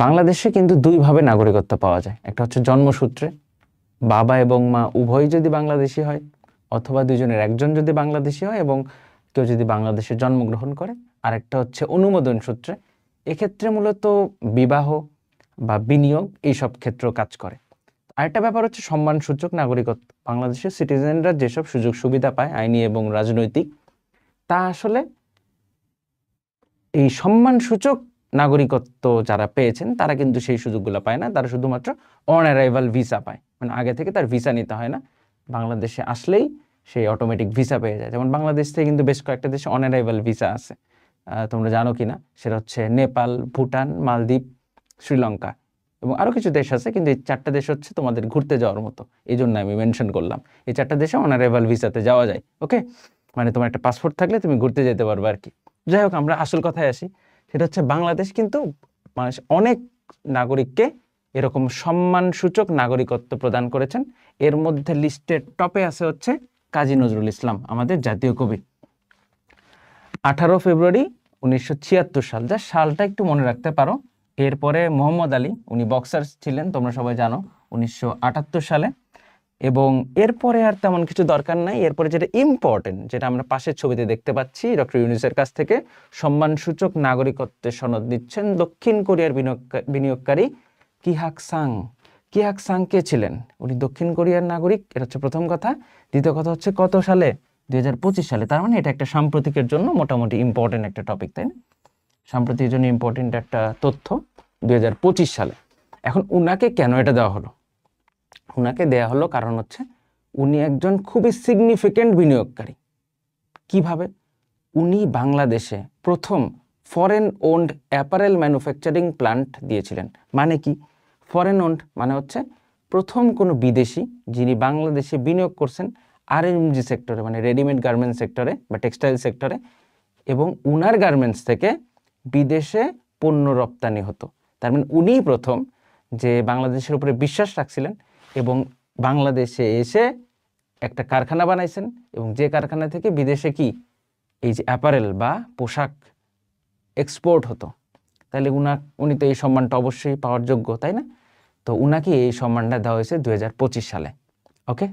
বাংলাদেশে কিন্তু দুইভাবে নাগরিকত্ব পাওয়া যায়। একটা হচ্ছে জন্মসূত্রে, বাবা এবং মা উভয় যদি বাংলাদেশি হয়, অথবা দুজনের একজন যদি বাংলাদেশি হয় এবং কেউ যদি বাংলাদেশে জন্মগ্রহণ করে। আরেকটা হচ্ছে অনুমোদন সূত্রে। এক্ষেত্রে মূলত বিবাহ বা বিনিয়োগ এইসব ক্ষেত্রেও কাজ করে। আরেকটা ব্যাপার হচ্ছে সম্মানসূচক নাগরিকত্ব। বাংলাদেশের সিটিজেনরা যেসব সুযোগ সুবিধা পায় আইনি এবং রাজনৈতিক, তা আসলে এই সম্মানসূচক নাগরিকত্ব যারা পেয়েছেন তারা কিন্তু সেই সুযোগগুলো পায় না। তারা শুধুমাত্র অন অ্যারাইভাল ভিসা পায়, মানে আগে থেকে তার ভিসা নিতে হয় না, বাংলাদেশে আসলেই সেই অটোমেটিক ভিসা পেয়ে যায়। যেমন বাংলাদেশ থেকে কিন্তু বেশ কয়েকটা দেশে অন অ্যারাইভাল ভিসা আছে, তোমরা জানো কিনা, সেটা হচ্ছে নেপাল, ভুটান, মালদ্বীপ, শ্রীলঙ্কা এবং আরও কিছু দেশ আছে। কিন্তু এই চারটা দেশ হচ্ছে তোমাদের ঘুরতে যাওয়ার মতো, এই জন্য আমি মেনশন করলাম। এই চারটা দেশে অন অ্যারাইভাল ভিসাতে যাওয়া যায়। ওকে, মানে তোমার একটা পাসপোর্ট থাকলে তুমি ঘুরতে যেতে পারবে আর কি। যাই হোক, আমরা আসল কথায় আসি। সেটা হচ্ছে বাংলাদেশ কিন্তু মানুষ অনেক নাগরিককে এরকম সম্মানসূচক নাগরিকত্ব প্রদান করেছেন। এর মধ্যে লিস্টের টপে আছে হচ্ছে কাজী নজরুল ইসলাম, আমাদের জাতীয় কবি। 18 ফেব্রুয়ারি 1976 সাল, যা সালটা একটু মনে রাখতে পারো। এরপরে মোহাম্মদ আলী, উনি বক্সার ছিলেন, তোমরা সবাই জানো, 1978 সালে। এবং এরপরে আর তেমন কিছু দরকার নাই। এরপরে যেটা ইম্পর্টেন্ট, যেটা আমরা পাশের ছবিতে দেখতে পাচ্ছি, ডক্টর ইউনূসের কাছ থেকে সম্মানসূচক নাগরিকত্বের সনদ নিচ্ছেন দক্ষিণ কোরিয়ার বিনিয়োগকারী কিহাক সাং। কিহাক সাং কে ছিলেন? উনি দক্ষিণ কোরিয়ার নাগরিক, এটা হচ্ছে প্রথম কথা। দ্বিতীয় কথা হচ্ছে কত সালে? 2025 সালে। তার মানে এটা একটা সাম্প্রতিকের জন্য মোটামুটি ইম্পর্টেন্ট একটা টপিক, তাই না? সাম্প্রতিকের জন্য ইম্পর্টেন্ট একটা তথ্য 2025 সালে। এখন উনাকে কেন এটা দেওয়া হলো? উনাকে দেয়া হলো কারণ হচ্ছে উনি একজন খুবই সিগনিফিকেন্ট বিনিয়োগকারী। কিভাবে? উনি বাংলাদেশে প্রথম foreign owned apparel manufacturing plant দিয়েছিলেন। মানে কি ফরেন ওন্ড? মানে হচ্ছে প্রথম কোনো বিদেশি যিনি বাংলাদেশে বিনিয়োগ করছেন আরএমজি সেক্টরে, মানে রেডিমেড গার্মেন্টস সেক্টরে বা টেক্সটাইল সেক্টরে, এবং উনার গার্মেন্টস থেকে বিদেশে পণ্য রপ্তানি হতো। তার মানে উনিই প্রথম যে বাংলাদেশের উপরে বিশ্বাস রাখছিলেন এবং বাংলাদেশে এসে একটা কারখানা বানাইছেন, এবং যে কারখানা থেকে বিদেশে কি এই যে অ্যাপারেল বা পোশাক এক্সপোর্ট হতো। তাহলে উনি তো এই সম্মানটা অবশ্যই পাওয়ার যোগ্য, তাই না? তো উনাকে এই সম্মানটা দেওয়া হয়েছে 2025 সালে। ওকে।